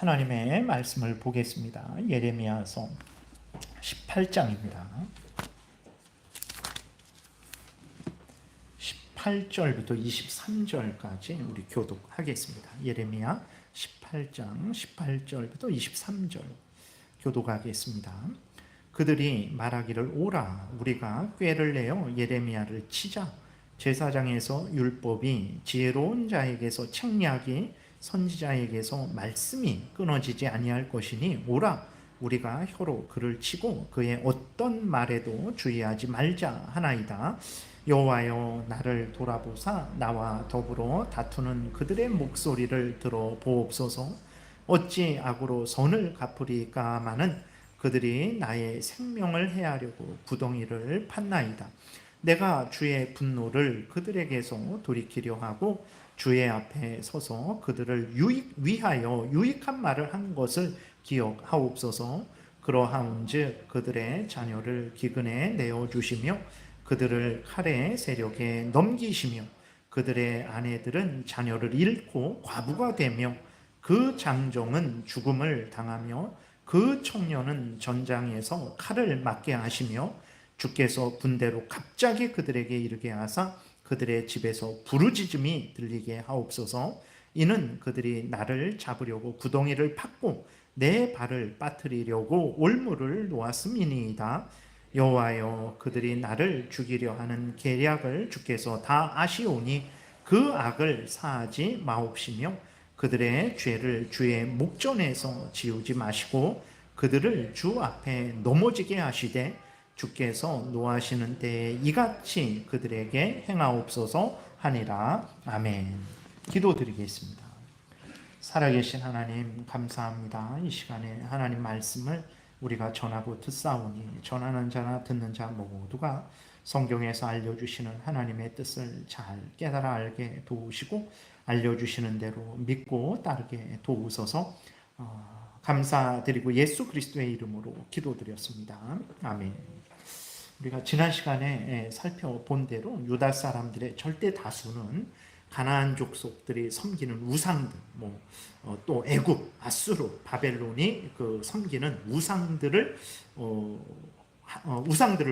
하나님의 말씀을 보겠습니다. 예레미야서 18장입니다. 18절부터 23절까지 우리 교독하겠습니다. 예레미야 18장 18절부터 23절 교독하겠습니다. 그들이 말하기를 오라 우리가 꾀를 내어 예레미야를 치자. 제사장에서 율법이 지혜로운 자에게서 책략이 선지자에게서 말씀이 끊어지지 아니할 것이니 오라 우리가 혀로 그를 치고 그의 어떤 말에도 주의하지 말자 하나이다. 여호와여 나를 돌아보사 나와 더불어 다투는 그들의 목소리를 들어보옵소서. 어찌 악으로 선을 갚으리까마는 그들이 나의 생명을 해하려고 구덩이를 팠나이다. 내가 주의 분노를 그들에게서 돌이키려 하고 주의 앞에 서서 그들을 위하여 유익한 말을 한 것을 기억하옵소서. 그러하온즉 그들의 자녀를 기근에 내어주시며 그들을 칼의 세력에 넘기시며 그들의 아내들은 자녀를 잃고 과부가 되며 그 장정은 죽음을 당하며 그 청년은 전장에서 칼을 맞게 하시며 주께서 군대로 갑자기 그들에게 이르게 하사 그들의 집에서 부르짖음이 들리게 하옵소서. 이는 그들이 나를 잡으려고 구덩이를 팠고 내 발을 빠뜨리려고 올무를 놓았음이니이다. 여호와여 그들이 나를 죽이려 하는 계략을 주께서 다 아시오니 그 악을 사하지 마옵시며 그들의 죄를 주의 목전에서 지우지 마시고 그들을 주 앞에 넘어지게 하시되 주께서 노하시는 때에 이같이 그들에게 행하옵소서 하니라. 아멘. 기도드리겠습니다. 살아계신 하나님 감사합니다. 이 시간에 하나님 말씀을 우리가 전하고 듣사오니 전하는 자나 듣는 자 모두가 성경에서 알려주시는 하나님의 뜻을 잘 깨달아 알게 도우시고 알려주시는 대로 믿고 따르게 도우소서. 감사드리고 예수 그리스도의 이름으로 기도드렸습니다. 아멘. 우리가 지난 시간에 살펴본 대로 유다 사람들의 절대 다수는 가나안 족속들이 섬기는 우상들, 또 애굽, 아수르, 바벨론이 그 섬기는 우상들을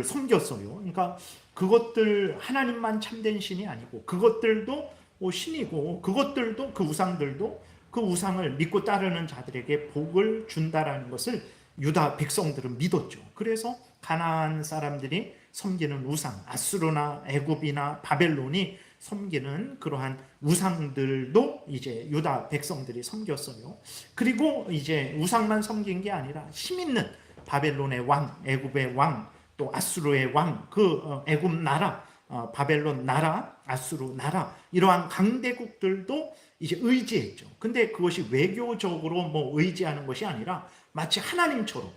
섬겼어요. 그러니까 그것들 하나님만 참된 신이 아니고 그것들도 신이고 그것들도 그 우상들도 그 우상을 믿고 따르는 자들에게 복을 준다라는 것을 유다 백성들은 믿었죠. 그래서 가나안 사람들이 섬기는 우상, 아수르나 애굽이나 바벨론이 섬기는 그러한 우상들도 이제 유다 백성들이 섬겼어요. 그리고 이제 우상만 섬긴 게 아니라 힘 있는 바벨론의 왕, 애굽의 왕, 또 아수르의 왕, 그 애굽 나라, 바벨론 나라, 아수르 나라 이러한 강대국들도 이제 의지했죠. 근데 그것이 외교적으로 의지하는 것이 아니라 마치 하나님처럼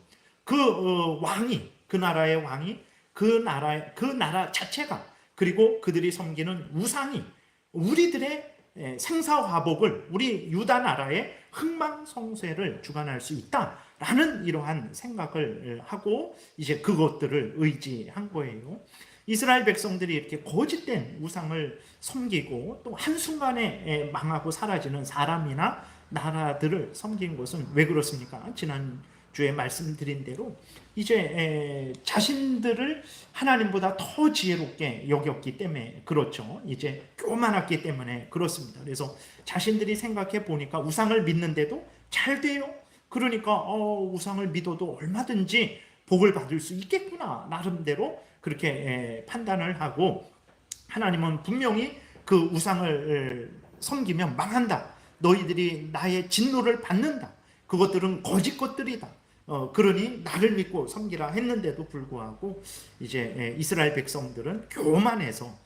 그 왕이 그 나라의 왕이 그 나라 자체가 그리고 그들이 섬기는 우상이 우리들의 생사화복을 우리 유다 나라의 흥망성쇠를 주관할 수 있다라는 이러한 생각을 하고 이제 그것들을 의지한 거예요. 이스라엘 백성들이 이렇게 거짓된 우상을 섬기고 또 한순간에 망하고 사라지는 사람이나 나라들을 섬긴 것은 왜 그렇습니까? 지난주에 말씀드린 대로 이제 자신들을 하나님보다 더 지혜롭게 여겼기 때문에 그렇죠. 이제 교만했기 때문에 그렇습니다. 그래서 자신들이 생각해 보니까 우상을 믿는데도 잘 돼요. 그러니까 우상을 믿어도 얼마든지 복을 받을 수 있겠구나 나름대로 그렇게 판단을 하고 하나님은 분명히 그 우상을 섬기면 망한다. 너희들이 나의 진노를 받는다. 그것들은 거짓 것들이다. 그러니 나를 믿고 섬기라 했는데도 불구하고 이제 이스라엘 백성들은 교만해서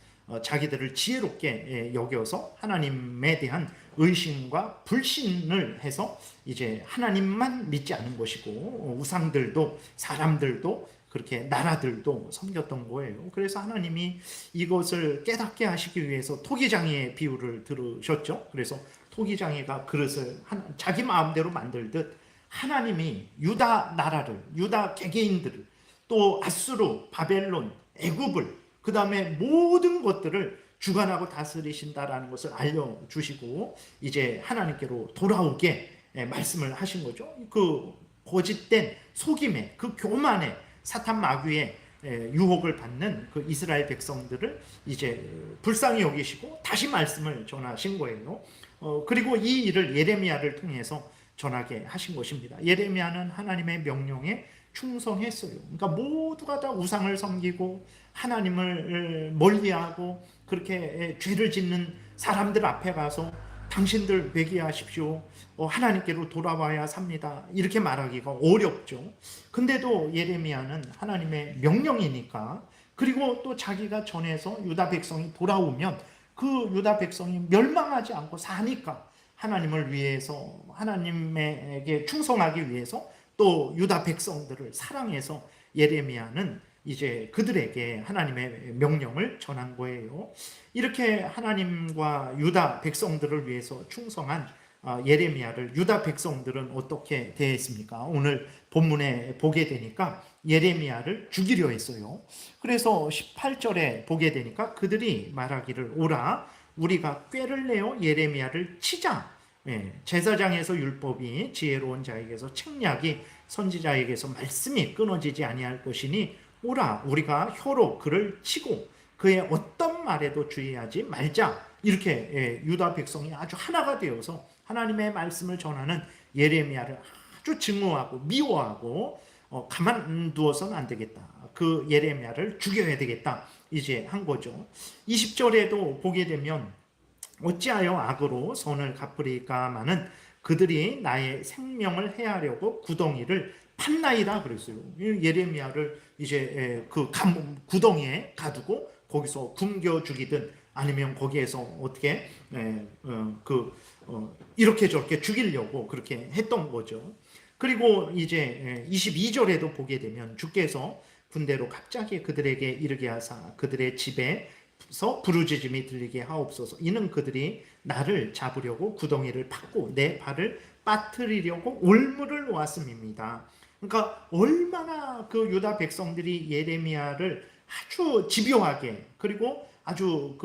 자기들을 지혜롭게 여겨서 하나님에 대한 의심과 불신을 해서 이제 하나님만 믿지 않은 것이고 우상들도 사람들도 그렇게 나라들도 섬겼던 거예요. 그래서 하나님이 이것을 깨닫게 하시기 위해서 토기장이의 비유를 들으셨죠. 그래서 토기장이가 그릇을 자기 마음대로 만들듯 하나님이 유다 나라를, 유다 개개인들을, 또 아수르, 바벨론, 애굽을, 그 다음에 모든 것들을 주관하고 다스리신다라는 것을 알려주시고 이제 하나님께로 돌아오게 말씀을 하신 거죠. 그 거짓된 속임에, 그 교만에, 사탄 마귀의 유혹을 받는 그 이스라엘 백성들을 이제 불쌍히 여기시고 다시 말씀을 전하신 거예요. 그리고 이 일을 예레미야를 통해서 전하게 하신 것입니다. 예레미야는 하나님의 명령에 충성했어요. 그러니까 모두가 다 우상을 섬기고 하나님을 멀리하고 그렇게 죄를 짓는 사람들 앞에 가서 당신들 회개하십시오. 하나님께로 돌아와야 삽니다. 이렇게 말하기가 어렵죠. 근데도 예레미야는 하나님의 명령이니까, 그리고 또 자기가 전해서 유다 백성이 돌아오면 그 유다 백성이 멸망하지 않고 사니까 하나님을 위해서, 하나님에게 충성하기 위해서 또 유다 백성들을 사랑해서 예레미야는 이제 그들에게 하나님의 명령을 전한 거예요. 이렇게 하나님과 유다 백성들을 위해서 충성한 예레미야를 유다 백성들은 어떻게 대했습니까? 오늘 본문에 보게 되니까 예레미야를 죽이려 했어요. 그래서 18절에 보게 되니까 그들이 말하기를, 오라 우리가 꾀를 내어 예레미야를 치자. 제사장에서 율법이 지혜로운 자에게서 책략이 선지자에게서 말씀이 끊어지지 아니할 것이니 오라 우리가 혀로 그를 치고 그의 어떤 말에도 주의하지 말자. 이렇게 유다 백성이 아주 하나가 되어서 하나님의 말씀을 전하는 예레미야를 아주 증오하고 미워하고 가만두어서는 안 되겠다. 그 예레미야를 죽여야 되겠다. 이제 한 거죠. 20절에도 보게 되면 어찌하여 악으로 선을 갚으리까마는 그들이 나의 생명을 해하려고 구덩이를 팠나이다 그랬어요. 예레미야를 이제 그 구덩이에 가두고 거기서 굶겨 죽이든 아니면 거기에서 어떻게 이렇게 저렇게 죽이려고 그렇게 했던 거죠. 그리고 이제 22절에도 보게 되면 주께서 군대로 갑자기 그들에게 이르게 하사 그들의 집에서 부르짖음이 들리게 하옵소서. 이는 그들이 나를 잡으려고 구덩이를 팠고 내 발을 빠뜨리려고 올무를 놓았음입니다. 그러니까 얼마나 그 유다 백성들이 예레미야를 아주 집요하게, 그리고 아주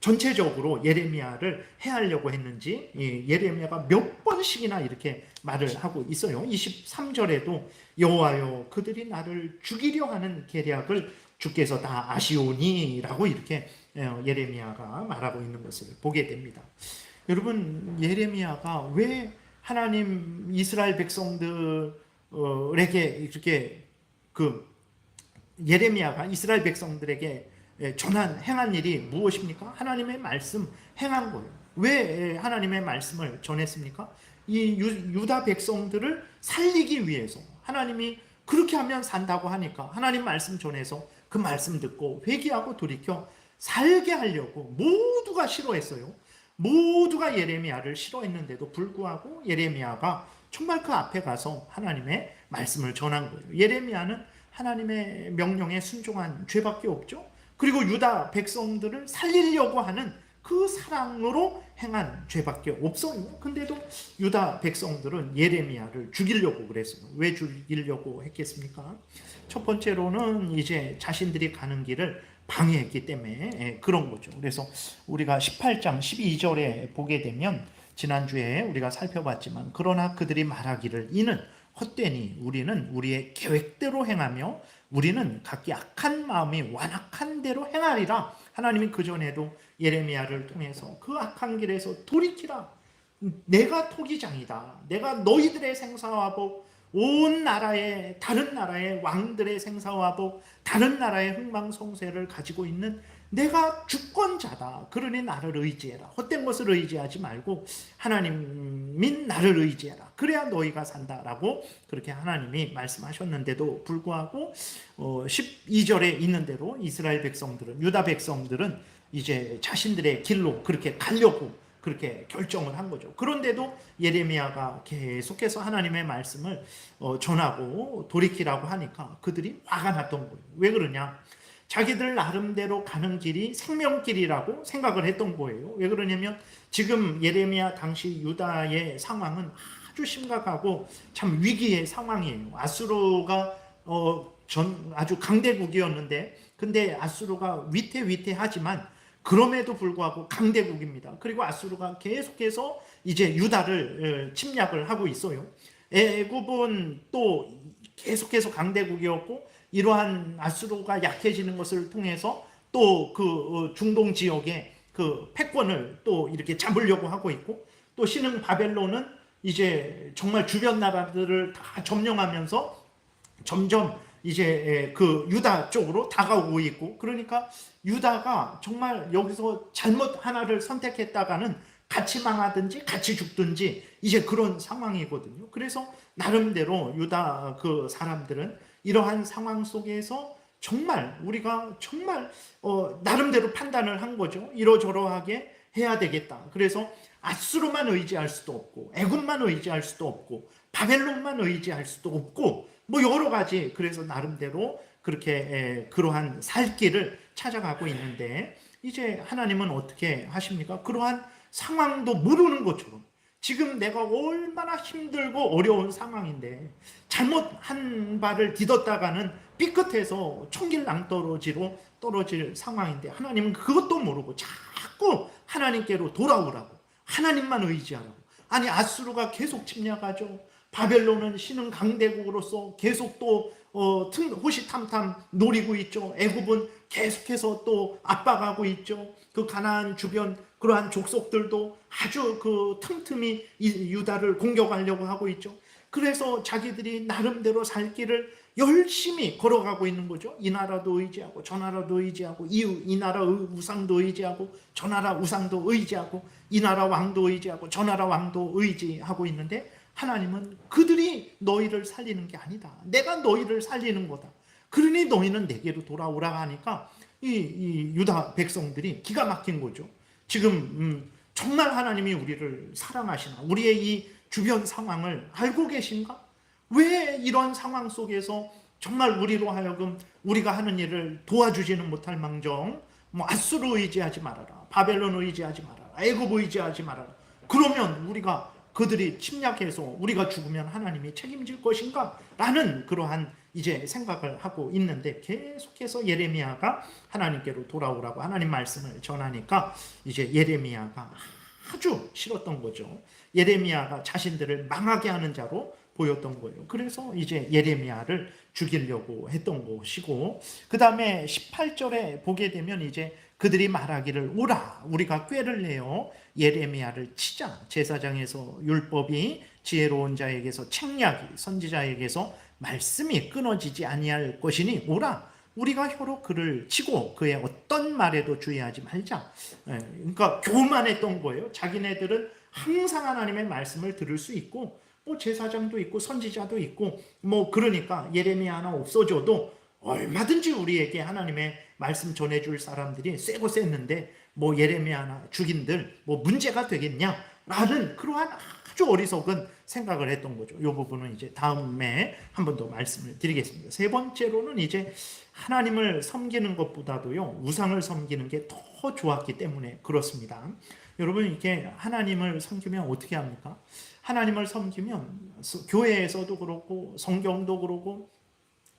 전체적으로 예레미야를 해하려고 했는지 예레미야가 몇 번씩이나 이렇게 말을 하고 있어요. 23절에도 여호와여 그들이 나를 죽이려 하는 계략을 주께서 다 아시오니라고 이렇게 예레미야가 말하고 있는 것을 보게 됩니다. 여러분, 예레미야가 왜 하나님 이스라엘 백성들에게 이렇게 예레미야가 이스라엘 백성들에게 행한 일이 무엇입니까? 하나님의 말씀 행한 거예요. 왜 하나님의 말씀을 전했습니까? 이 유다 백성들을 살리기 위해서, 하나님이 그렇게 하면 산다고 하니까 하나님 말씀 전해서 그 말씀 듣고 회개하고 돌이켜 살게 하려고 모두가 싫어했어요. 모두가 예레미야를 싫어했는데도 불구하고 예레미야가 정말 그 앞에 가서 하나님의 말씀을 전한 거예요. 예레미야는 하나님의 명령에 순종한 죄밖에 없죠. 그리고 유다 백성들을 살리려고 하는 그 사랑으로 행한 죄밖에 없어요. 근데도 유다 백성들은 예레미야를 죽이려고 그랬어요. 왜 죽이려고 했겠습니까? 첫 번째로는 이제 자신들이 가는 길을 방해했기 때문에 그런 거죠. 그래서 우리가 18장 12절에 보게 되면 지난주에 우리가 살펴봤지만 그러나 그들이 말하기를 이는 헛되니 우리는 우리의 계획대로 행하며 우리는 각기 악한 마음이 완악한 대로 행하리라. 하나님이 그전에도 예레미야를 통해서 그 악한 길에서 돌이키라. 내가 토기장이다. 내가 너희들의 생사와 복, 온 나라의 다른 나라의 왕들의 생사와 복, 다른 나라의 흥망성쇠를 가지고 있는 내가 주권자다. 그러니 나를 의지해라. 헛된 것을 의지하지 말고 하나님인 나를 의지해라. 그래야 너희가 산다라고 그렇게 하나님이 말씀하셨는데도 불구하고 12절에 있는 대로 이스라엘 백성들은, 유다 백성들은 이제 자신들의 길로 그렇게 가려고 그렇게 결정을 한 거죠. 그런데도 예레미야가 계속해서 하나님의 말씀을 전하고 돌이키라고 하니까 그들이 화가 났던 거예요. 왜 그러냐? 자기들 나름대로 가는 길이 생명길이라고 생각을 했던 거예요. 왜 그러냐면 지금 예레미야 당시 유다의 상황은 아주 심각하고 참 위기의 상황이에요. 아수르가 아주 강대국이었는데, 근데 아수르가 위태위태하지만 그럼에도 불구하고 강대국입니다. 그리고 아수르가 계속해서 이제 유다를 침략을 하고 있어요. 애굽은 또 계속해서 강대국이었고 이러한 아수르가 약해지는 것을 통해서 또 그 중동 지역에 그 패권을 또 이렇게 잡으려고 하고 있고, 또 신흥 바벨론은 이제 정말 주변 나라들을 다 점령하면서 점점 이제 그 유다 쪽으로 다가오고 있고, 그러니까 유다가 정말 여기서 잘못 하나를 선택했다가는 같이 망하든지 같이 죽든지 이제 그런 상황이거든요. 그래서 나름대로 유다 그 사람들은 이러한 상황 속에서 정말 우리가 정말 나름대로 판단을 한 거죠. 이러저러하게 해야 되겠다. 그래서 아수르만 의지할 수도 없고 애굽만 의지할 수도 없고 바벨론만 의지할 수도 없고 뭐 여러 가지, 그래서 나름대로 그렇게 그러한 살 길을 찾아가고 있는데, 이제 하나님은 어떻게 하십니까? 그러한 상황도 모르는 것처럼 지금 내가 얼마나 힘들고 어려운 상황인데 잘못한 발을 디뎠다가는 삐끗해서 총길 낭떠러지로 떨어질 상황인데, 하나님은 그것도 모르고 자꾸 하나님께로 돌아오라고, 하나님만 의지하라고. 아니 아수르가 계속 침략하죠. 바벨론은 신흥 강대국으로서 계속 또 호시탐탐 노리고 있죠. 애굽은 계속해서 또 압박하고 있죠. 그 가나안 주변 그러한 족속들도 아주 그 틈틈이 유다를 공격하려고 하고 있죠. 그래서 자기들이 나름대로 살 길을 열심히 걸어가고 있는 거죠. 이 나라도 의지하고 저 나라도 의지하고 이 나라 우상도 의지하고 저 나라 우상도 의지하고 이 나라 왕도 의지하고 저 나라 왕도 의지하고 있는데, 하나님은 그들이 너희를 살리는 게 아니다. 내가 너희를 살리는 거다. 그러니 너희는 내게로 돌아오라 하니까 이 유다 백성들이 기가 막힌 거죠. 지금 정말 하나님이 우리를 사랑하시나? 우리의 이 주변 상황을 알고 계신가? 왜 이런 상황 속에서 정말 우리로 하여금 우리가 하는 일을 도와주지는 못할 망정 뭐 아수르 의지하지 말아라, 바벨론 의지하지 말아라, 애굽 의지하지 말아라. 그러면 우리가 그들이 침략해서 우리가 죽으면 하나님이 책임질 것인가? 라는 그러한 이제 생각을 하고 있는데, 계속해서 예레미야가 하나님께로 돌아오라고 하나님 말씀을 전하니까 이제 예레미야가 아주 싫었던 거죠. 예레미야가 자신들을 망하게 하는 자로 보였던 거예요. 그래서 이제 예레미야를 죽이려고 했던 것이고, 그 다음에 18절에 보게 되면 이제 그들이 말하기를 오라 우리가 꾀를 내어 예레미야를 치자. 제사장에서 율법이 지혜로운 자에게서 책략이 선지자에게서 말씀이 끊어지지 아니할 것이니 오라 우리가 혀로 그를 치고 그의 어떤 말에도 주의하지 말자. 그러니까 교만했던 거예요. 자기네들은 항상 하나님의 말씀을 들을 수 있고 뭐 제사장도 있고 선지자도 있고 뭐 그러니까 예레미야 하나 없어져도 얼마든지 우리에게 하나님의 말씀 전해줄 사람들이 쎄고 쎘는데 뭐 예레미야 하나 죽인들 뭐 문제가 되겠냐라는 그러한 아주 어리석은 생각을 했던 거죠. 이 부분은 이제 다음에 한 번 더 말씀을 드리겠습니다. 세 번째로는 이제 하나님을 섬기는 것보다도요 우상을 섬기는 게 더 좋았기 때문에 그렇습니다. 여러분 이렇게 하나님을 섬기면 어떻게 합니까? 하나님을 섬기면 교회에서도 그렇고 성경도 그렇고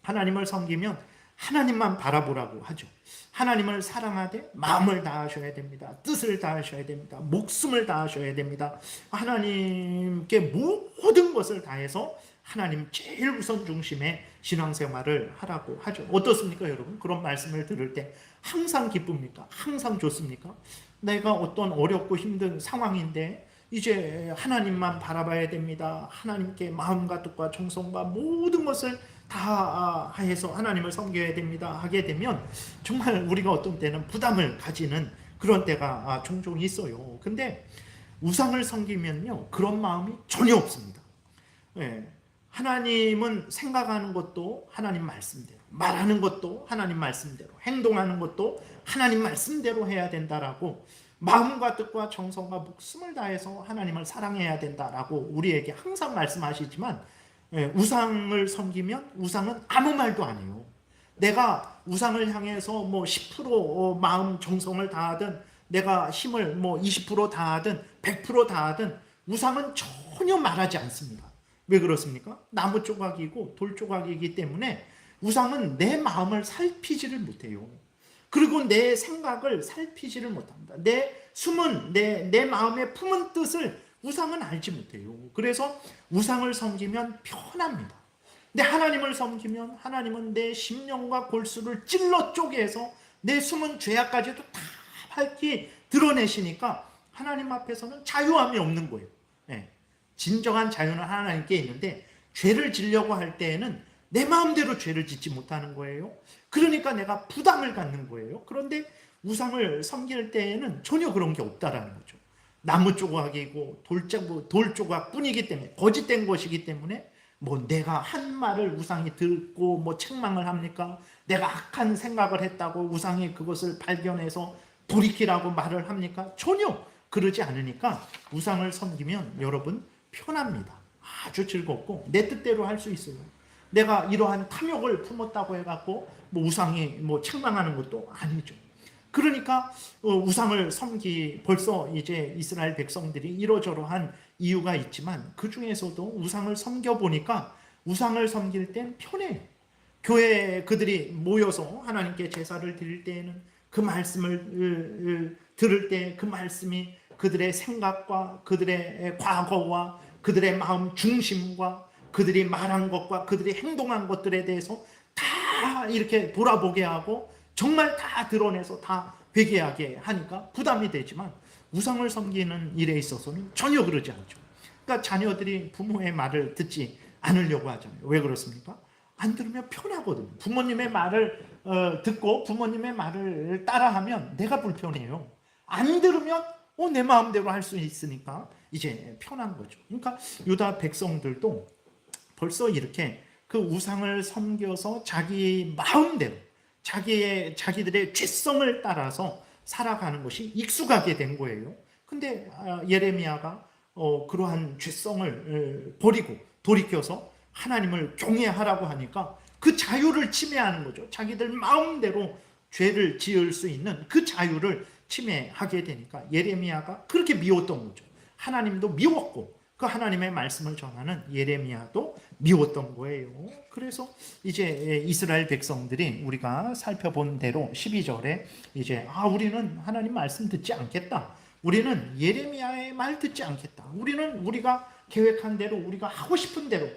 하나님을 섬기면 하나님만 바라보라고 하죠. 하나님을 사랑하되 마음을 다하셔야 됩니다. 뜻을 다하셔야 됩니다. 목숨을 다하셔야 됩니다. 하나님께 모든 것을 다해서 하나님 제일 우선 중심의 신앙생활을 하라고 하죠. 어떻습니까 여러분? 그런 말씀을 들을 때 항상 기쁩니까? 항상 좋습니까? 내가 어떤 어렵고 힘든 상황인데 이제 하나님만 바라봐야 됩니다. 하나님께 마음과 뜻과 정성과 모든 것을 다 해서 하나님을 섬겨야 됩니다 하게 되면 정말 우리가 어떤 때는 부담을 가지는 그런 때가 종종 있어요. 근데 우상을 섬기면요 그런 마음이 전혀 없습니다. 하나님은 생각하는 것도 하나님 말씀대로, 말하는 것도 하나님 말씀대로, 행동하는 것도 하나님 말씀대로 해야 된다라고, 마음과 뜻과 정성과 목숨을 다해서 하나님을 사랑해야 된다라고 우리에게 항상 말씀하시지만, 우상을 섬기면 우상은 아무 말도 안 해요. 내가 우상을 향해서 뭐 10% 마음 정성을 다하든 내가 힘을 뭐 20% 다하든 100% 다하든 우상은 전혀 말하지 않습니다. 왜 그렇습니까? 나무 조각이고 돌 조각이기 때문에 우상은 내 마음을 살피지를 못해요. 그리고 내 생각을 살피지를 못합니다. 내 숨은 내 마음에 품은 뜻을 우상은 알지 못해요. 그래서 우상을 섬기면 편합니다. 근데 하나님을 섬기면 하나님은 내 심령과 골수를 찔러 쪼개서 내 숨은 죄악까지도 다 밝히 드러내시니까 하나님 앞에서는 자유함이 없는 거예요. 예. 진정한 자유는 하나님께 있는데 죄를 지려고 할 때에는 내 마음대로 죄를 짓지 못하는 거예요. 그러니까 내가 부담을 갖는 거예요. 그런데 우상을 섬길 때에는 전혀 그런 게 없다라는 거죠. 나무 조각이고 돌 조각뿐이기 때문에, 거짓된 것이기 때문에 뭐 내가 한 말을 우상이 듣고 뭐 책망을 합니까? 내가 악한 생각을 했다고 우상이 그것을 발견해서 돌이키라고 말을 합니까? 전혀 그러지 않으니까 우상을 섬기면 여러분 편합니다. 아주 즐겁고 내 뜻대로 할 수 있어요. 내가 이러한 탐욕을 품었다고 해갖고 뭐 우상이 뭐 책망하는 것도 아니죠. 그러니까 우상을 벌써 이제 이스라엘 백성들이 이러저러한 이유가 있지만 그 중에서도 우상을 섬겨보니까 우상을 섬길 땐 편해요. 교회에 그들이 모여서 하나님께 제사를 드릴 때에는 그 말씀을 들을 때 그 말씀이 그들의 생각과 그들의 과거와 그들의 마음 중심과 그들이 말한 것과 그들이 행동한 것들에 대해서 다 이렇게 돌아보게 하고 정말 다 드러내서 다 회개하게 하니까 부담이 되지만 우상을 섬기는 일에 있어서는 전혀 그러지 않죠. 그러니까 자녀들이 부모의 말을 듣지 않으려고 하잖아요. 왜 그렇습니까? 안 들으면 편하거든요. 부모님의 말을 듣고 부모님의 말을 따라하면 내가 불편해요. 안 들으면 내 마음대로 할 수 있으니까 이제 편한 거죠. 그러니까 유다 백성들도 벌써 이렇게 그 우상을 섬겨서 자기 마음대로 자기들의 죄성을 따라서 살아가는 것이 익숙하게 된 거예요. 근데 예레미야가 그러한 죄성을 버리고 돌이켜서 하나님을 경외하라고 하니까 그 자유를 침해하는 거죠. 자기들 마음대로 죄를 지을 수 있는 그 자유를 침해하게 되니까 예레미야가 그렇게 미웠던 거죠. 하나님도 미웠고 그 하나님의 말씀을 전하는 예레미야도 미웠던 거예요. 그래서 이제 이스라엘 백성들이 우리가 살펴본 대로 12절에 이제 우리는 하나님 말씀 듣지 않겠다. 우리는 예레미야의 말 듣지 않겠다. 우리는 우리가 계획한 대로 우리가 하고 싶은 대로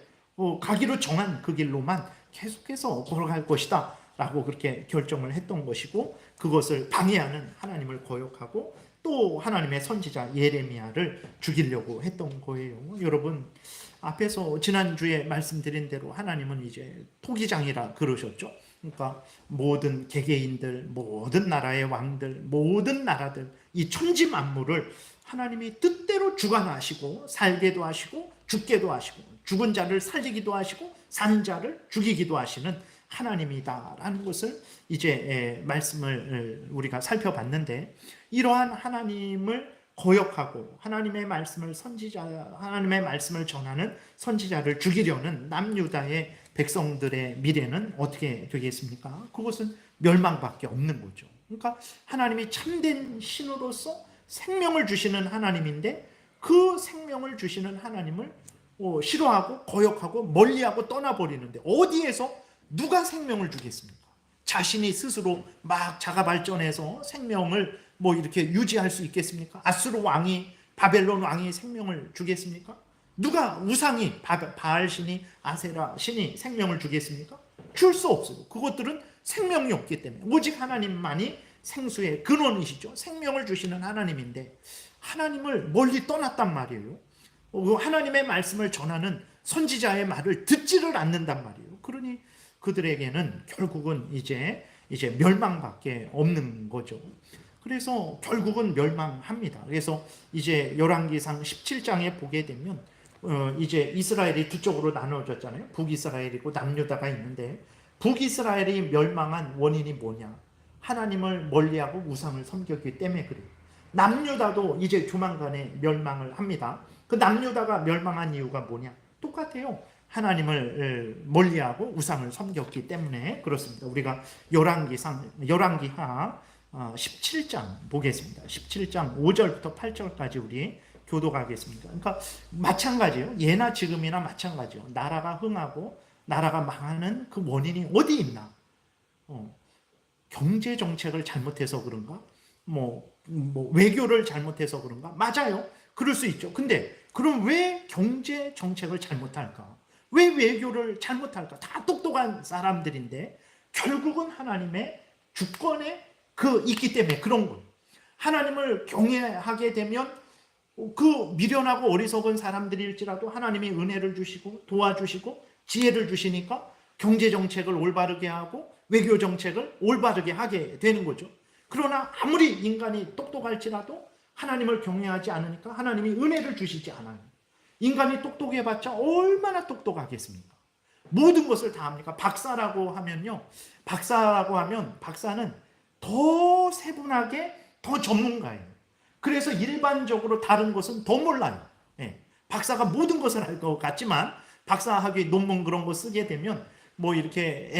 가기로 정한 그 길로만 계속해서 걸어갈 것이다 라고 그렇게 결정을 했던 것이고 그것을 방해하는 하나님을 거역하고 또 하나님의 선지자 예레미야를 죽이려고 했던 거예요. 여러분 앞에서 지난주에 말씀드린 대로 하나님은 이제 토기장이라 그러셨죠. 그러니까 모든 개개인들, 모든 나라의 왕들, 모든 나라들 이 천지 만물을 하나님이 뜻대로 주관하시고 살게도 하시고 죽게도 하시고 죽은 자를 살리기도 하시고 산 자를 죽이기도 하시는 하나님이다라는 것을 이제 말씀을 우리가 살펴봤는데 이러한 하나님을 거역하고 하나님의 말씀을 전하는 선지자를 죽이려는 남유다의 백성들의 미래는 어떻게 되겠습니까? 그것은 멸망밖에 없는 거죠. 그러니까 하나님이 참된 신으로서 생명을 주시는 하나님인데 그 생명을 주시는 하나님을 싫어하고 거역하고 멀리하고 떠나버리는데 어디에서 누가 생명을 주겠습니까? 자신이 스스로 막 자가 발전해서 생명을 이렇게 유지할 수 있겠습니까? 아수르 왕이 바벨론 왕이 생명을 주겠습니까? 누가 우상이 바알 신이 아세라 신이 생명을 주겠습니까? 줄 수 없어요. 그것들은 생명이 없기 때문에 오직 하나님만이 생수의 근원이시죠. 생명을 주시는 하나님인데 하나님을 멀리 떠났단 말이에요. 하나님의 말씀을 전하는 선지자의 말을 듣지를 않는단 말이에요. 그러니 그들에게는 결국은 이제 멸망밖에 없는 거죠. 그래서 결국은 멸망합니다. 그래서 이제 열왕기상 17장에 보게 되면 이제 이스라엘이 두 쪽으로 나눠졌잖아요. 북이스라엘이고 남유다가 있는데 북이스라엘이 멸망한 원인이 뭐냐? 하나님을 멀리하고 우상을 섬겼기 때문에 그래요. 남유다도 이제 조만간에 멸망을 합니다. 그 남유다가 멸망한 이유가 뭐냐? 똑같아요. 하나님을 멀리하고 우상을 섬겼기 때문에 그렇습니다. 우리가 열왕기하 17장 보겠습니다. 17장 5절부터 8절까지 우리 교도하겠습니다. 그러니까 마찬가지예요. 예나 지금이나 마찬가지예요. 나라가 흥하고 나라가 망하는 그 원인이 어디 있나? 경제 정책을 잘못해서 그런가? 외교를 잘못해서 그런가? 맞아요. 그럴 수 있죠. 근데 그럼 왜 경제 정책을 잘못할까? 왜 외교를 잘못할까? 다 똑똑한 사람들인데 결국은 하나님의 주권에 있기 때문에 그런 거예요. 하나님을 경외하게 되면 그 미련하고 어리석은 사람들일지라도 하나님이 은혜를 주시고 도와주시고 지혜를 주시니까 경제 정책을 올바르게 하고 외교 정책을 올바르게 하게 되는 거죠. 그러나 아무리 인간이 똑똑할지라도 하나님을 경외하지 않으니까 하나님이 은혜를 주시지 않아요. 인간이 똑똑해봤자 얼마나 똑똑하겠습니까? 모든 것을 다 합니까? 박사라고 하면요. 박사는 더 세분하게 더 전문가예요. 그래서 일반적으로 다른 것은 더 몰라요. 예. 박사가 모든 것을 할 것 같지만 박사학위 논문 그런 거 쓰게 되면 뭐 이렇게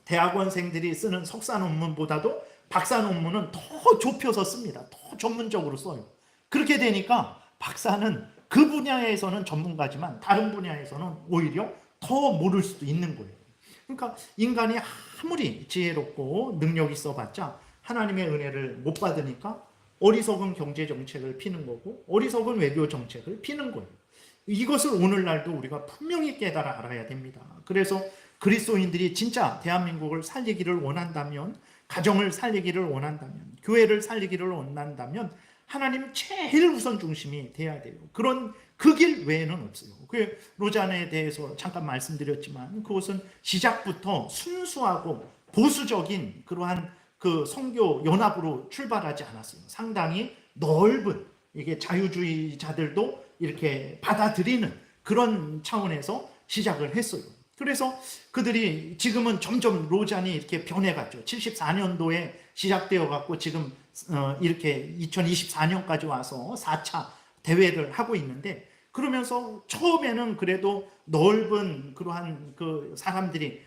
대학원생들이 쓰는 석사 논문보다도 박사 논문은 더 좁혀서 씁니다. 더 전문적으로 써요. 그렇게 되니까 박사는 그 분야에서는 전문가지만 다른 분야에서는 오히려 더 모를 수도 있는 거예요. 그러니까 인간이 아무리 지혜롭고 능력 있어봤자 하나님의 은혜를 못 받으니까 어리석은 경제 정책을 피는 거고 어리석은 외교 정책을 피는 거예요. 이것을 오늘날도 우리가 분명히 깨달아 알아야 됩니다. 그래서 그리스도인들이 진짜 대한민국을 살리기를 원한다면, 가정을 살리기를 원한다면, 교회를 살리기를 원한다면 하나님 제일 우선 중심이 돼야 돼요. 그런 그 길 외에는 없어요. 그 로잔에 대해서 잠깐 말씀드렸지만 그것은 시작부터 순수하고 보수적인 그러한 그 선교 연합으로 출발하지 않았어요. 상당히 넓은 이게 자유주의자들도 이렇게 받아들이는 그런 차원에서 시작을 했어요. 그래서 그들이 지금은 점점 로잔이 이렇게 변해갔죠. 74년도에 시작되어 갖고 지금 이렇게 2024년까지 와서 4차 대회를 하고 있는데 그러면서 처음에는 그래도 넓은 그러한 그 사람들이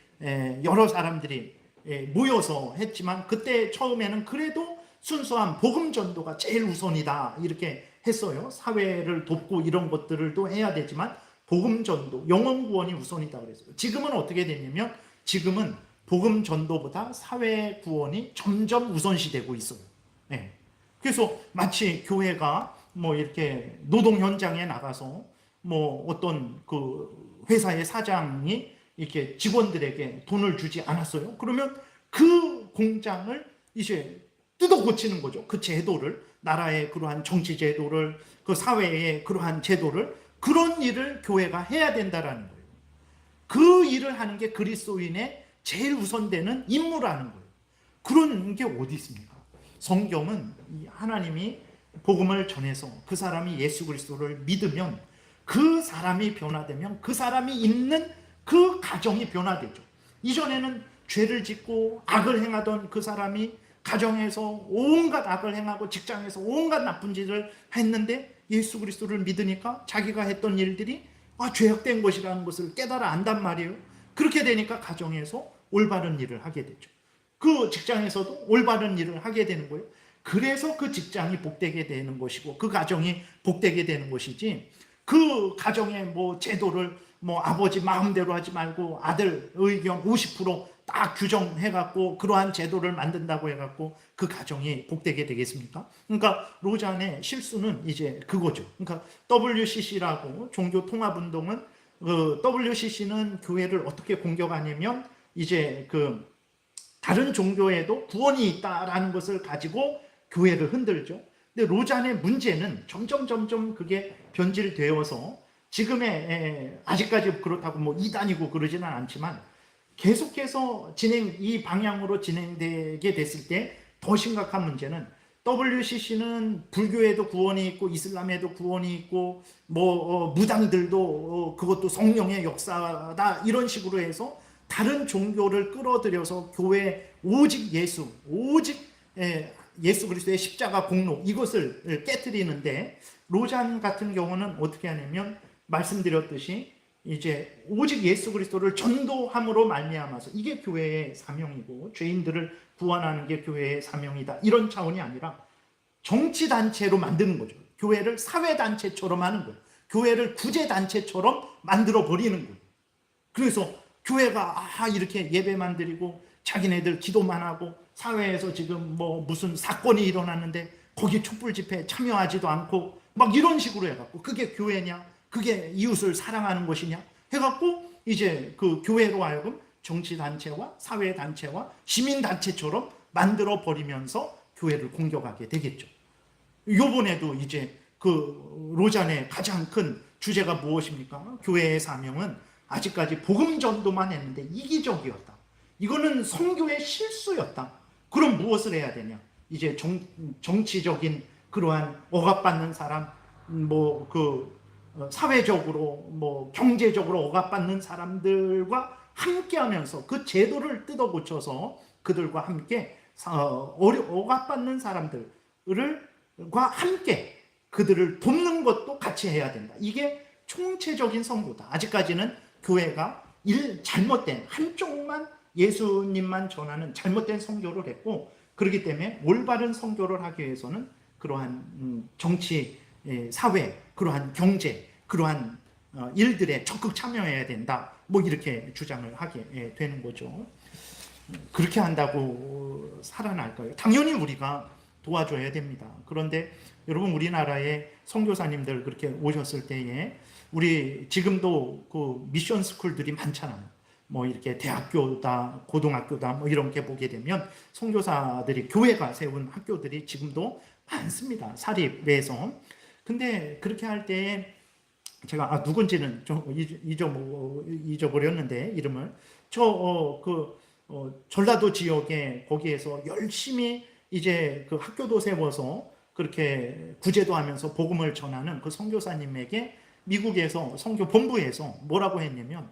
여러 사람들이 모여서 했지만 그때 처음에는 그래도 순수한 복음 전도가 제일 우선이다 이렇게 했어요. 사회를 돕고 이런 것들을 또 해야 되지만 복음 전도, 영혼 구원이 우선이다 그랬어요. 지금은 어떻게 됐냐면 지금은 복음 전도보다 사회 구원이 점점 우선시되고 있어요. 네. 그래서 마치 교회가 뭐 이렇게 노동 현장에 나가서 뭐 어떤 그 회사의 사장이 이렇게 직원들에게 돈을 주지 않았어요. 그러면 그 공장을 이제 뜯어 고치는 거죠. 그 제도를, 나라의 그러한 정치 제도를, 그 사회의 그러한 제도를, 그런 일을 교회가 해야 된다라는 거예요. 그 일을 하는 게 그리스도인의 제일 우선되는 임무라는 거예요. 그런 게 어디 있습니까? 성경은 하나님이 복음을 전해서 그 사람이 예수 그리스도를 믿으면 그 사람이 변화되면 그 사람이 있는 그 가정이 변화되죠. 이전에는 죄를 짓고 악을 행하던 그 사람이 가정에서 온갖 악을 행하고 직장에서 온갖 나쁜 짓을 했는데 예수 그리스도를 믿으니까 자기가 했던 일들이 죄악된 것이라는 것을 깨달아 안단 말이에요. 그렇게 되니까 가정에서 올바른 일을 하게 되죠. 그 직장에서도 올바른 일을 하게 되는 거예요. 그래서 그 직장이 복되게 되는 것이고 그 가정이 복되게 되는 것이지, 그 가정의 뭐 제도를 뭐 아버지 마음대로 하지 말고 아들 의견 50%딱 규정해갖고 그러한 제도를 만든다고 해갖고 그 가정이 복되게 되겠습니까? 그러니까 로잔의 실수는 이제 그거죠. 그러니까 WCC라고 종교통합운동은 WCC는 교회를 어떻게 공격하냐면 이제 그 다른 종교에도 구원이 있다라는 것을 가지고 교회를 흔들죠. 근데 로잔의 문제는 점점 그게 변질되어서 지금의 아직까지 그렇다고 뭐 이단이고 그러지는 않지만 계속해서 이 방향으로 진행되게 됐을 때 더 심각한 문제는 WCC는 불교에도 구원이 있고 이슬람에도 구원이 있고 뭐 무당들도 그것도 성령의 역사다 이런 식으로 해서 다른 종교를 끌어들여서 교회 오직 예수 그리스도의 십자가 공로 이것을 깨트리는데, 로잔 같은 경우는 어떻게 하냐면 말씀드렸듯이 이제 오직 예수 그리스도를 전도함으로 말미암아서 이게 교회의 사명이고 죄인들을 구원하는 게 교회의 사명이다 이런 차원이 아니라 정치단체로 만드는 거죠. 교회를 사회단체처럼 하는 거예요. 교회를 구제단체처럼 만들어 버리는 거예요. 그래서 교회가 이렇게 예배만 드리고 자기네들 기도만 하고 사회에서 지금 뭐 무슨 사건이 일어났는데 거기 촛불 집회에 참여하지도 않고 막 이런 식으로 해갖고 그게 교회냐? 그게 이웃을 사랑하는 것이냐? 해갖고 이제 그 교회로 하여금 정치단체와 사회단체와 시민단체처럼 만들어 버리면서 교회를 공격하게 되겠죠. 요번에도 이제 그 로잔의 가장 큰 주제가 무엇입니까? 교회의 사명은 아직까지 복음 전도만 했는데 이기적이었다. 이거는 선교의 실수였다. 그럼 무엇을 해야 되냐? 이제 정치적인 그러한 억압받는 사람, 사회적으로 경제적으로 억압받는 사람들과 함께하면서 그 제도를 뜯어 고쳐서 그들과 함께 억압받는 사람들과 함께 그들을 돕는 것도 같이 해야 된다. 이게 총체적인 선교다. 아직까지는 교회가 잘못된 한쪽만 예수님만 전하는 잘못된 선교를 했고, 그렇기 때문에 올바른 선교를 하기 위해서는 그러한 정치, 사회, 그러한 경제, 그러한 일들에 적극 참여해야 된다. 이렇게 주장을 하게 되는 거죠. 그렇게 한다고 살아날까요? 당연히 우리가 도와줘야 됩니다. 그런데 여러분, 우리나라의 선교사님들 그렇게 오셨을 때에 우리 지금도 그 미션 스쿨들이 많잖아요. 이렇게 대학교다, 고등학교다, 이런 게 보게 되면 선교사들이 교회가 세운 학교들이 지금도 많습니다. 사립에서. 근데 그렇게 할 때 제가 누군지는 좀 잊어버렸는데 이름을 전라도 지역에 거기에서 열심히 이제 그 학교도 세워서 그렇게 구제도 하면서 복음을 전하는 그 선교사님에게 미국에서 선교 본부에서 뭐라고 했냐면,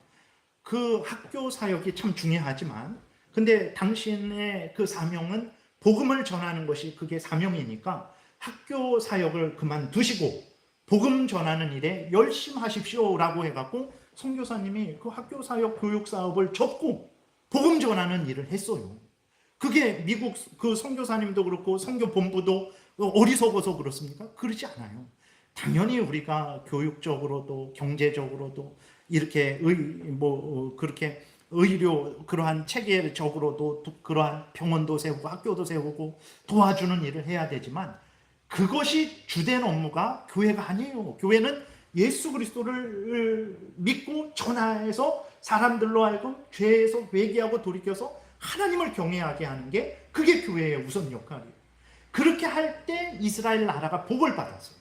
그 학교 사역이 참 중요하지만 근데 당신의 그 사명은 복음을 전하는 것이 그게 사명이니까 학교 사역을 그만두시고 복음 전하는 일에 열심히 하십시오라고 해갖고 선교사님이 그 학교 사역 교육 사업을 접고 복음 전하는 일을 했어요. 그게 미국 그 선교사님도 그렇고 선교 본부도 어리석어서 그렇습니까? 그렇지 않아요. 당연히 우리가 교육적으로도 경제적으로도 이렇게 그렇게 의료 그러한 체계적으로도 그러한 병원도 세우고 학교도 세우고 도와주는 일을 해야 되지만 그것이 주된 업무가 교회가 아니에요. 교회는 예수 그리스도를 믿고 전하여서 사람들로 하여금 죄에서 회개하고 돌이켜서 하나님을 경외하게 하는 게 그게 교회의 우선 역할이에요. 그렇게 할 때 이스라엘 나라가 복을 받았어요.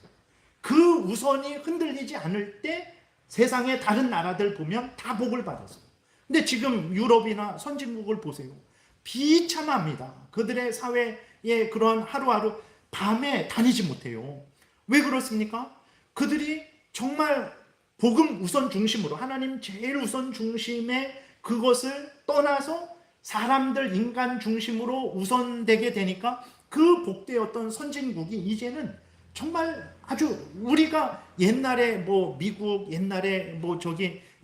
그 우선이 흔들리지 않을 때 세상의 다른 나라들 보면 다 복을 받았어요. 근데 지금 유럽이나 선진국을 보세요. 비참합니다. 그들의 사회의 그런 하루하루 밤에 다니지 못해요. 왜 그렇습니까? 그들이 정말 복음 우선 중심으로 하나님 제일 우선 중심의 그것을 떠나서 사람들 인간 중심으로 우선되게 되니까 그 복되었던 선진국이 이제는 정말 아주 우리가 옛날에 미국 옛날에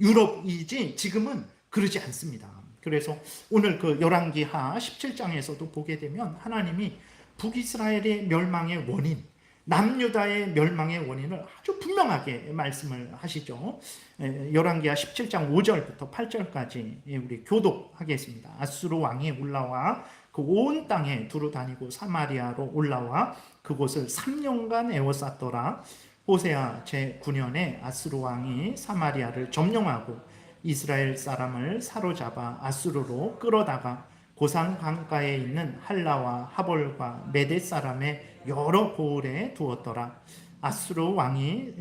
유럽이지 지금은 그러지 않습니다. 그래서 오늘 그 열왕기하 17장에서도 보게 되면 하나님이 북이스라엘의 멸망의 원인, 남유다의 멸망의 원인을 아주 분명하게 말씀을 하시죠. 열왕기하 17장 5절부터 8절까지 우리 교독하겠습니다. 아수르 왕이 올라와 그 온 땅에 두루 다니고 사마리아로 올라와 그곳을 3년간 에워쌌더라. 호세아 제9년에 아수르 왕이 사마리아를 점령하고 이스라엘 사람을 사로잡아 아수르로 끌어다가 고산 강가에 있는 할라와 하볼과 메대 사람의 여러 고을에 두었더라. 아수르 왕이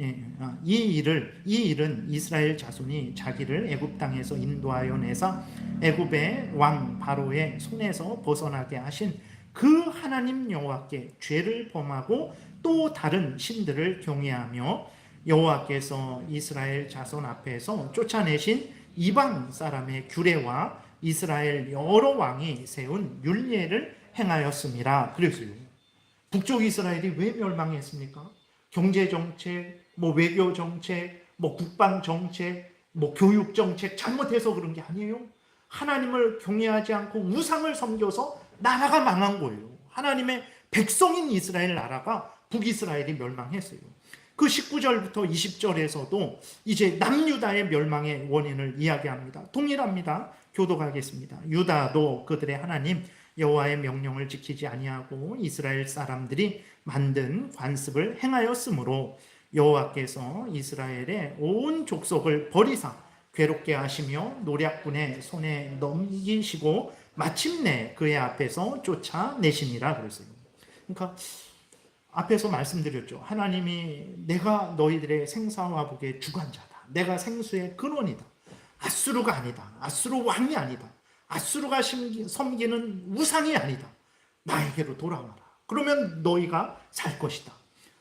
이 일은 이스라엘 자손이 자기를 애굽 땅에서 인도하여 내사 애굽의 왕 바로의 손에서 벗어나게 하신 그 하나님 여호와께 죄를 범하고 또 다른 신들을 경외하며 여호와께서 이스라엘 자손 앞에서 쫓아내신 이방 사람의 규례와 이스라엘 여러 왕이 세운 율례를 행하였습니다. 그랬어요. 북쪽 이스라엘이 왜 멸망했습니까? 경제정책, 외교정책, 국방정책, 교육정책 잘못해서 그런 게 아니에요. 하나님을 경외하지 않고 우상을 섬겨서 나라가 망한 거예요. 하나님의 백성인 이스라엘 나라가 북이스라엘이 멸망했어요. 그 19절부터 20절에서도 이제 남유다의 멸망의 원인을 이야기합니다. 동일합니다. 교독하겠습니다. 유다도 그들의 하나님 여호와의 명령을 지키지 아니하고 이스라엘 사람들이 만든 관습을 행하였으므로 여호와께서 이스라엘의 온 족속을 버리사 괴롭게 하시며 노략군의 손에 넘기시고 마침내 그의 앞에서 쫓아내시니라 그랬어요. 그러니까 앞에서 말씀드렸죠. 하나님이 내가 너희들의 생사화복의 주관자다. 내가 생수의 근원이다. 아수르가 아니다. 아수르 왕이 아니다. 아수르가 섬기는 우상이 아니다. 나에게로 돌아와라. 그러면 너희가 살 것이다.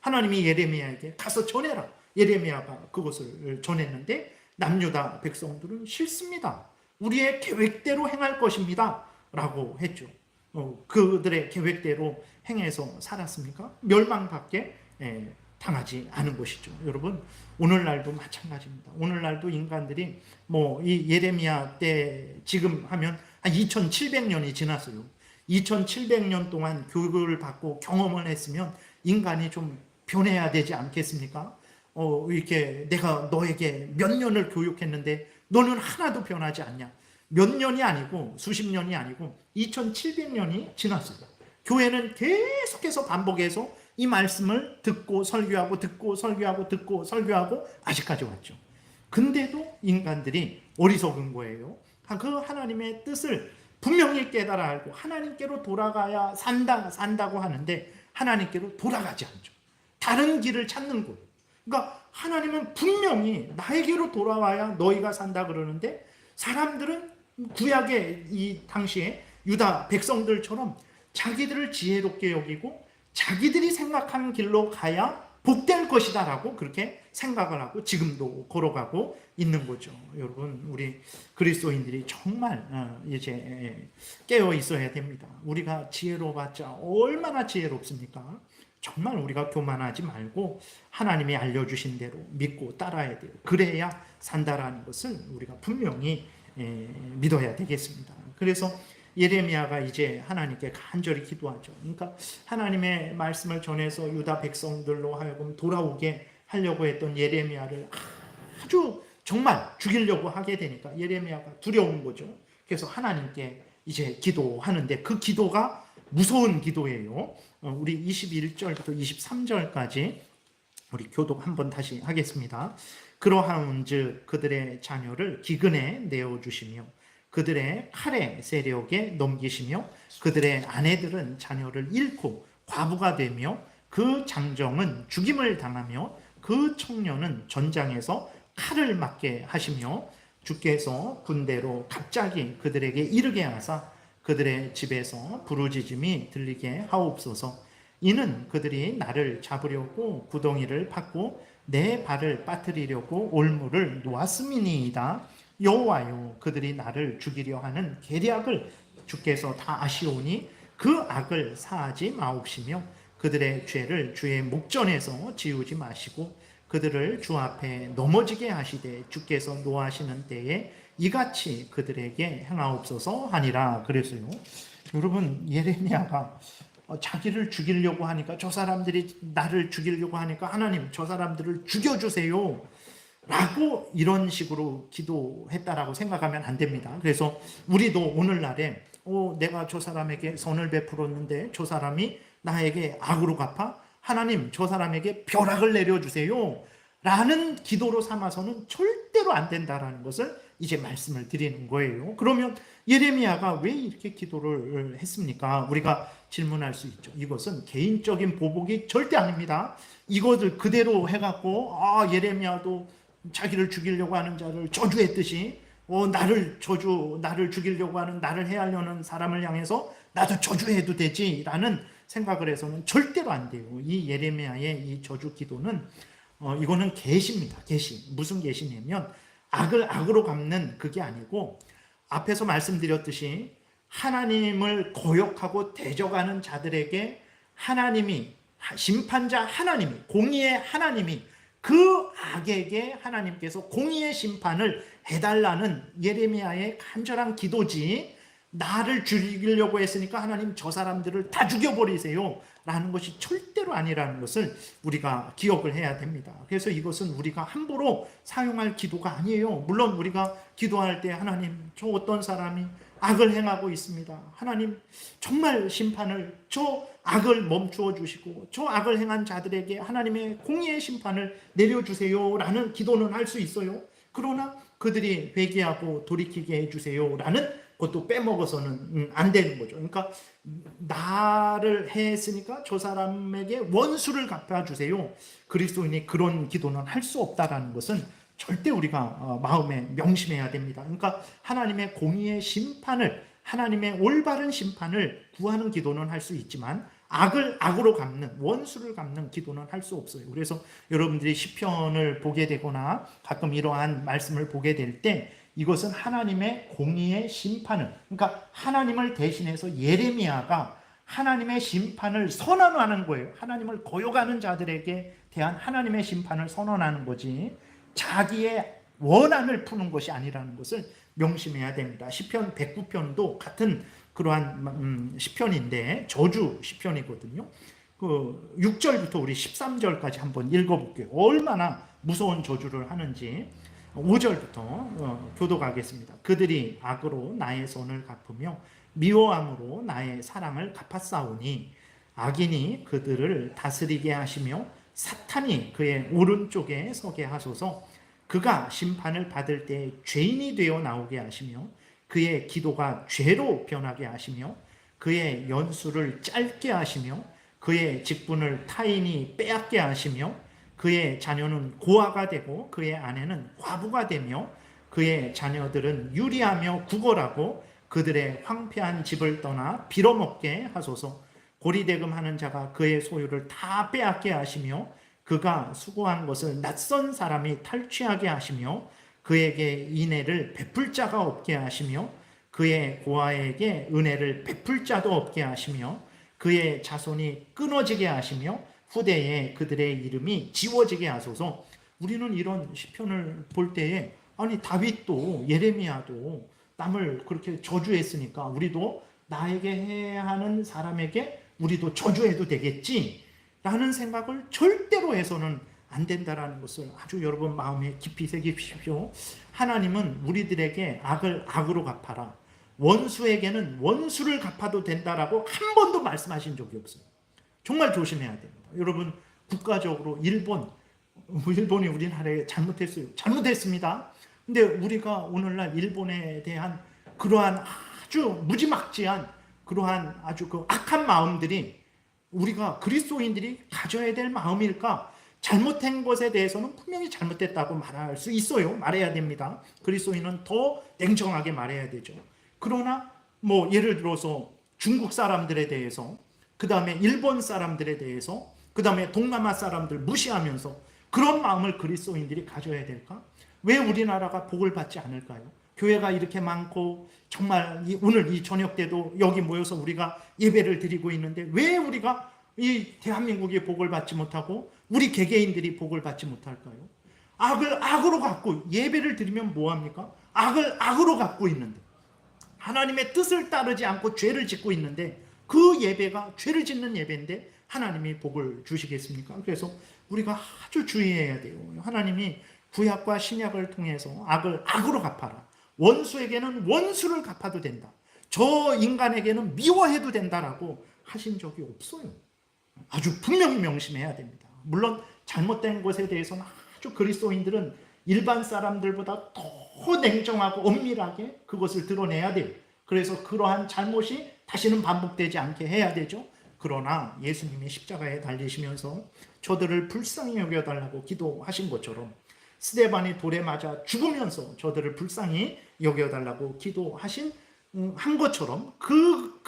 하나님이 예레미야에게 가서 전해라. 예레미야가 그것을 전했는데 남유다 백성들은 싫습니다. 우리의 계획대로 행할 것입니다. 라고 했죠. 그들의 계획대로 행해서 살았습니까? 멸망밖에 당하지 않은 것이죠. 여러분, 오늘날도 마찬가지입니다. 오늘날도 인간들이 이 예레미야 때 지금 하면 한 2700년이 지났어요. 2700년 동안 교육을 받고 경험을 했으면 인간이 좀 변해야 되지 않겠습니까? 이렇게 내가 너에게 몇 년을 교육했는데 너는 하나도 변하지 않냐? 몇 년이 아니고 수십 년이 아니고 2700년이 지났어요. 교회는 계속해서 반복해서 이 말씀을 듣고 설교하고 듣고 설교하고 듣고 설교하고 아직까지 왔죠. 근데도 인간들이 어리석은 거예요. 그 하나님의 뜻을 분명히 깨달아 알고 하나님께로 돌아가야 산다고 하는데 하나님께로 돌아가지 않죠. 다른 길을 찾는 거예요. 그러니까 하나님은 분명히 나에게로 돌아와야 너희가 산다 그러는데 사람들은 구약의 이 당시에 유다 백성들처럼 자기들을 지혜롭게 여기고 자기들이 생각하는 길로 가야 복될 것이다 라고 그렇게 생각을 하고 지금도 걸어가고 있는 거죠. 여러분, 우리 그리스도인들이 정말 이제 깨어 있어야 됩니다. 우리가 지혜로워봤자 얼마나 지혜롭습니까? 정말 우리가 교만하지 말고 하나님이 알려주신 대로 믿고 따라야 돼요. 그래야 산다라는 것을 우리가 분명히 믿어야 되겠습니다. 그래서 예레미야가 이제 하나님께 간절히 기도하죠. 그러니까 하나님의 말씀을 전해서 유다 백성들로 하여금 돌아오게 하려고 했던 예레미야를 아주 정말 죽이려고 하게 되니까 예레미야가 두려운 거죠. 그래서 하나님께 이제 기도하는데 그 기도가 무서운 기도예요. 우리 21절부터 23절까지 우리 교독 한번 다시 하겠습니다. 그러하온즉 그들의 자녀를 기근에 내어주시며 그들의 칼의 세력에 넘기시며 그들의 아내들은 자녀를 잃고 과부가 되며 그 장정은 죽임을 당하며 그 청년은 전장에서 칼을 맞게 하시며 주께서 군대로 갑자기 그들에게 이르게 하사 그들의 집에서 부르짖음이 들리게 하옵소서. 이는 그들이 나를 잡으려고 구덩이를 팠고 내 발을 빠뜨리려고 올무를 놓았음이니이다. 여호와여, 그들이 나를 죽이려 하는 계략을 주께서 다 아시오니 그 악을 사하지 마옵시며 그들의 죄를 주의 목전에서 지우지 마시고 그들을 주 앞에 넘어지게 하시되 주께서 노하시는 때에 이같이 그들에게 행하옵소서 하니라 그랬어요. 여러분, 예레미야가 자기를 죽이려고 하니까 저 사람들이 나를 죽이려고 하니까 하나님 저 사람들을 죽여주세요 라고 이런 식으로 기도했다라고 생각하면 안 됩니다. 그래서 우리도 오늘날에 내가 저 사람에게 선을 베풀었는데 저 사람이 나에게 악으로 갚아? 하나님 저 사람에게 벼락을 내려주세요 라는 기도로 삼아서는 절대로 안 된다라는 것을 이제 말씀을 드리는 거예요. 그러면 예레미야가 왜 이렇게 기도를 했습니까? 우리가 질문할 수 있죠. 이것은 개인적인 보복이 절대 아닙니다. 이것을 그대로 해갖고 예레미야도 자기를 죽이려고 하는 자를 저주했듯이 나를 죽이려고 하는 나를 해하려는 사람을 향해서 나도 저주해도 되지라는 생각을 해서는 절대로 안 돼요. 이 예레미야의 이 저주 기도는 이거는 계시입니다. 계시. 무슨 계시냐면 악을 악으로 갚는 그게 아니고 앞에서 말씀드렸듯이 하나님을 거역하고 대적하는 자들에게 하나님이 심판자 하나님이 공의의 하나님이 그 악에게 하나님께서 공의의 심판을 해달라는 예레미야의 간절한 기도지 나를 죽이려고 했으니까 하나님 저 사람들을 다 죽여버리세요 라는 것이 절대로 아니라는 것을 우리가 기억을 해야 됩니다. 그래서 이것은 우리가 함부로 사용할 기도가 아니에요. 물론 우리가 기도할 때 하나님 저 어떤 사람이 악을 행하고 있습니다. 하나님 정말 심판을, 저 악을 멈추어 주시고 저 악을 행한 자들에게 하나님의 공의의 심판을 내려주세요 라는 기도는 할 수 있어요. 그러나 그들이 회개하고 돌이키게 해주세요 라는 것도 빼먹어서는 안 되는 거죠. 그러니까 나를 해했으니까 저 사람에게 원수를 갚아주세요, 그리스도인이 그런 기도는 할 수 없다라는 것은 절대 우리가 마음에 명심해야 됩니다. 그러니까 하나님의 공의의 심판을, 하나님의 올바른 심판을 구하는 기도는 할 수 있지만 악을 악으로 갚는, 원수를 갚는 기도는 할 수 없어요. 그래서 여러분들이 시편을 보게 되거나 가끔 이러한 말씀을 보게 될 때 이것은 하나님의 공의의 심판을, 그러니까 하나님을 대신해서 예레미야가 하나님의 심판을 선언하는 거예요. 하나님을 거역하는 자들에게 대한 하나님의 심판을 선언하는 거지 자기의 원한을 푸는 것이 아니라는 것을 명심해야 됩니다. 시편 109편도 같은 그러한 시편인데 저주 시편이거든요. 그 6절부터 우리 13절까지 한번 읽어볼게요. 얼마나 무서운 저주를 하는지. 5절부터 교독하겠습니다. 그들이 악으로 나의 손을 갚으며 미워함으로 나의 사랑을 갚았사오니 악인이 그들을 다스리게 하시며 사탄이 그의 오른쪽에 서게 하소서. 그가 심판을 받을 때 죄인이 되어 나오게 하시며 그의 기도가 죄로 변하게 하시며 그의 연수를 짧게 하시며 그의 직분을 타인이 빼앗게 하시며 그의 자녀는 고아가 되고 그의 아내는 과부가 되며 그의 자녀들은 유리하며 구걸하고 그들의 황폐한 집을 떠나 빌어먹게 하소서. 고리대금하는 자가 그의 소유를 다 빼앗게 하시며 그가 수고한 것을 낯선 사람이 탈취하게 하시며 그에게 인애를 베풀 자가 없게 하시며 그의 고아에게 은혜를 베풀 자도 없게 하시며 그의 자손이 끊어지게 하시며 후대에 그들의 이름이 지워지게 하소서. 우리는 이런 시편을 볼 때에 아니 다윗도 예레미야도 남을 그렇게 저주했으니까 우리도 나에게 해야 하는 사람에게 우리도 저주해도 되겠지 라는 생각을 절대로 해서는 안 된다라는 것을 아주 여러분 마음에 깊이 새기십시오. 하나님은 우리들에게 악을 악으로 갚아라, 원수에게는 원수를 갚아도 된다라고 한 번도 말씀하신 적이 없어요. 정말 조심해야 됩니다. 여러분 국가적으로 일본이 우리나라에 잘못했어요. 잘못했습니다. 근데 우리가 오늘날 일본에 대한 그러한 아주 무지막지한 그러한 아주 그 악한 마음들이 우리가 그리스도인들이 가져야 될 마음일까? 잘못된 것에 대해서는 분명히 잘못됐다고 말할 수 있어요. 말해야 됩니다. 그리스도인은 더 냉정하게 말해야 되죠. 그러나 뭐 예를 들어서 중국 사람들에 대해서, 그 다음에 일본 사람들에 대해서, 그 다음에 동남아 사람들 무시하면서 그런 마음을 그리스도인들이 가져야 될까? 왜 우리나라가 복을 받지 않을까요? 교회가 이렇게 많고 정말 오늘 이 저녁 때도 여기 모여서 우리가 예배를 드리고 있는데 왜 우리가 이 대한민국이 복을 받지 못하고 우리 개개인들이 복을 받지 못할까요? 악을 악으로 갖고 예배를 드리면 뭐합니까? 악을 악으로 갖고 있는데, 하나님의 뜻을 따르지 않고 죄를 짓고 있는데 그 예배가 죄를 짓는 예배인데 하나님이 복을 주시겠습니까? 그래서 우리가 아주 주의해야 돼요. 하나님이 구약과 신약을 통해서 악을 악으로 갚아라, 원수에게는 원수를 갚아도 된다, 저 인간에게는 미워해도 된다라고 하신 적이 없어요. 아주 분명히 명심해야 됩니다. 물론 잘못된 것에 대해서는 아주 그리스도인들은 일반 사람들보다 더 냉정하고 엄밀하게 그것을 드러내야 돼요. 그래서 그러한 잘못이 다시는 반복되지 않게 해야 되죠. 그러나 예수님이 십자가에 달리시면서 저들을 불쌍히 여겨달라고 기도하신 것처럼 스데반이 돌에 맞아 죽으면서 저들을 불쌍히 여겨달라고 기도하신 한 것처럼 그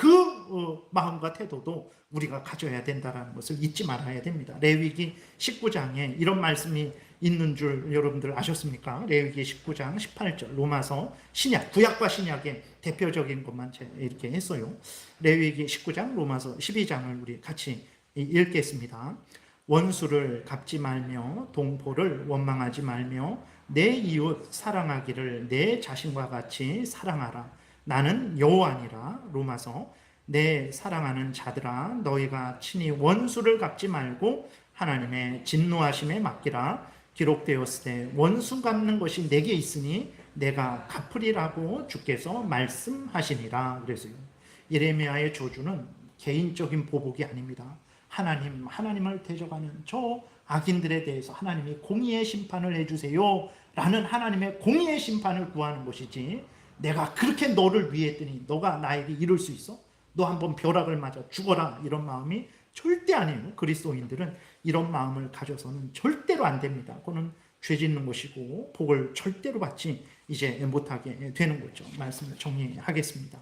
마음과 태도도 우리가 가져야 된다는 것을 잊지 말아야 됩니다. 레위기 19장에 이런 말씀이 있는 줄 여러분들 아셨습니까? 레위기 19장 18절, 로마서 신약, 구약과 신약의 대표적인 것만 이렇게 했어요. 레위기 19장, 로마서 12장을 우리 같이 읽겠습니다. 원수를 갚지 말며 동포를 원망하지 말며 내 이웃 사랑하기를 내 자신과 같이 사랑하라. 나는 여호와니라. 로마서 내 사랑하는 자들아 너희가 친히 원수를 갚지 말고 하나님의 진노하심에 맡기라. 기록되었을 때 원수 갚는 것이 내게 있으니 내가 갚으리라고 주께서 말씀하시니라. 그래서요, 예레미야의 저주는 개인적인 보복이 아닙니다. 하나님을 대적하는 저 악인들에 대해서 하나님이 공의의 심판을 해주세요 라는 하나님의 공의의 심판을 구하는 것이지, 내가 그렇게 너를 위했더니 너가 나에게 이럴 수 있어? 너 한번 벼락을 맞아 죽어라, 이런 마음이 절대 아니에요. 그리스도인들은 이런 마음을 가져서는 절대로 안 됩니다. 그거는 죄 짓는 것이고 복을 절대로 받지 이제 못하게 되는 거죠. 말씀을 정리하겠습니다.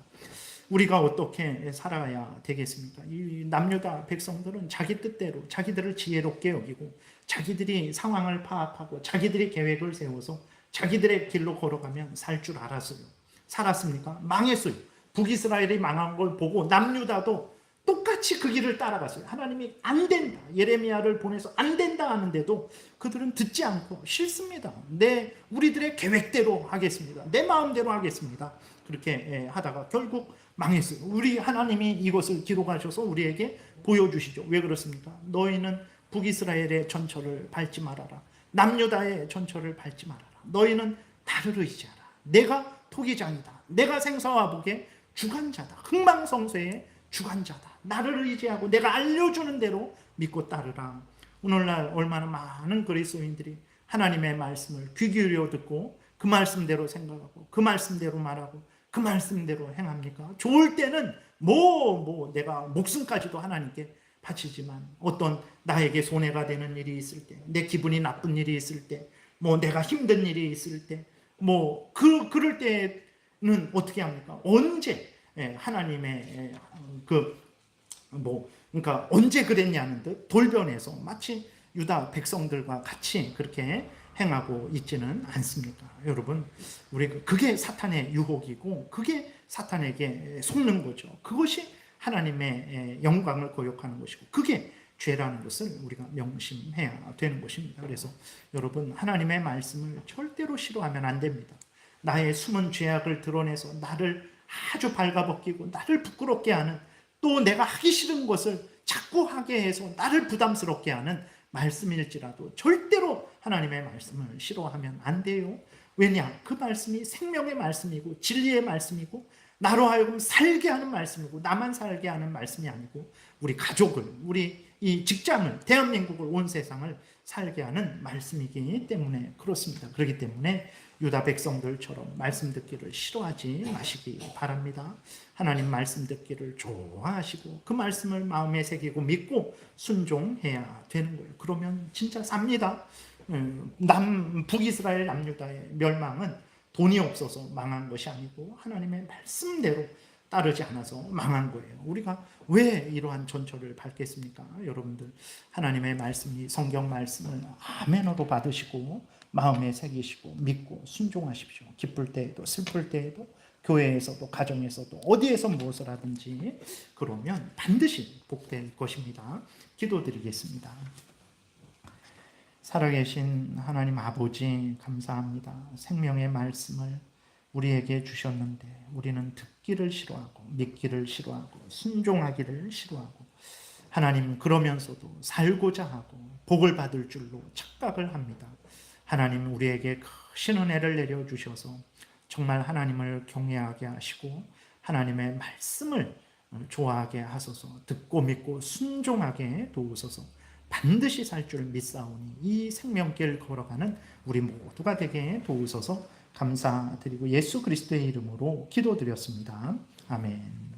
우리가 어떻게 살아야 되겠습니까? 이 남유다 백성들은 자기 뜻대로 자기들을 지혜롭게 여기고 자기들이 상황을 파악하고 자기들이 계획을 세워서 자기들의 길로 걸어가면 살 줄 알았어요. 살았습니까? 망했어요. 북이스라엘이 망한 걸 보고 남유다도 똑같이 그 길을 따라갔어요. 하나님이 안 된다, 예레미야를 보내서 안 된다 하는데도 그들은 듣지 않고 싫습니다. 우리들의 계획대로 하겠습니다. 내 마음대로 하겠습니다. 그렇게 하다가 결국 망했어요. 우리 하나님이 이것을 기록하셔서 우리에게 보여주시죠. 왜 그렇습니까? 너희는 북이스라엘의 전철을 밟지 말아라. 남유다의 전철을 밟지 말아라. 너희는 나를 의지하라. 내가 토기장이다. 내가 생사와 복의 주관자다. 흥망성쇠의 주관자다. 나를 의지하고 내가 알려주는 대로 믿고 따르라. 오늘날 얼마나 많은 그리스도인들이 하나님의 말씀을 귀 기울여 듣고 그 말씀대로 생각하고 그 말씀대로 말하고 그 말씀대로 행합니까? 좋을 때는 내가 목숨까지도 하나님께 바치지만 어떤 나에게 손해가 되는 일이 있을 때, 내 기분이 나쁜 일이 있을 때, 내가 힘든 일이 있을 때, 그럴 때는 어떻게 합니까? 언제 하나님의 그러니까 언제 그랬냐는 듯 돌변해서 마치 유다 백성들과 같이 그렇게 행하고 있지는 않습니까? 여러분, 그게 사탄의 유혹이고 그게 사탄에게 속는 거죠. 그것이 하나님의 영광을 거역하는 것이고 그게 죄라는 것을 우리가 명심해야 되는 것입니다. 그래서 여러분, 하나님의 말씀을 절대로 싫어하면 안 됩니다. 나의 숨은 죄악을 드러내서 나를 아주 발가벗기고 나를 부끄럽게 하는, 또 내가 하기 싫은 것을 자꾸 하게 해서 나를 부담스럽게 하는 말씀일지라도 절대로 하나님의 말씀을 싫어하면 안 돼요. 왜냐? 그 말씀이 생명의 말씀이고 진리의 말씀이고 나로 하여금 살게 하는 말씀이고 나만 살게 하는 말씀이 아니고 우리 가족을, 우리 이 직장을, 대한민국을, 온 세상을 살게 하는 말씀이기 때문에 그렇습니다. 그렇기 때문에 유다 백성들처럼 말씀 듣기를 싫어하지 마시기 바랍니다. 하나님 말씀 듣기를 좋아하시고 그 말씀을 마음에 새기고 믿고 순종해야 되는 거예요. 그러면 진짜 삽니다. 북이스라엘 남유다의 멸망은 돈이 없어서 망한 것이 아니고 하나님의 말씀대로 따르지 않아서 망한 거예요. 우리가 왜 이러한 전철을 밟겠습니까? 여러분들, 하나님의 말씀이, 성경 말씀을 아멘으로 받으시고 마음에 새기시고 믿고 순종하십시오. 기쁠 때에도 슬플 때에도 교회에서도 가정에서도 어디에서 무엇을 하든지 그러면 반드시 복될 것입니다. 기도드리겠습니다. 살아계신 하나님 아버지, 감사합니다. 생명의 말씀을 우리에게 주셨는데 우리는 듣기를 싫어하고 믿기를 싫어하고 순종하기를 싫어하고 하나님, 그러면서도 살고자 하고 복을 받을 줄로 착각을 합니다. 하나님, 우리에게 크신 은혜를 내려주셔서 정말 하나님을 경외하게 하시고 하나님의 말씀을 좋아하게 하소서, 듣고 믿고 순종하게 도우소서, 반드시 살 줄 믿사오니 이 생명길 걸어가는 우리 모두가 되게 도우소서 감사드리고 예수 그리스도의 이름으로 기도드렸습니다. 아멘.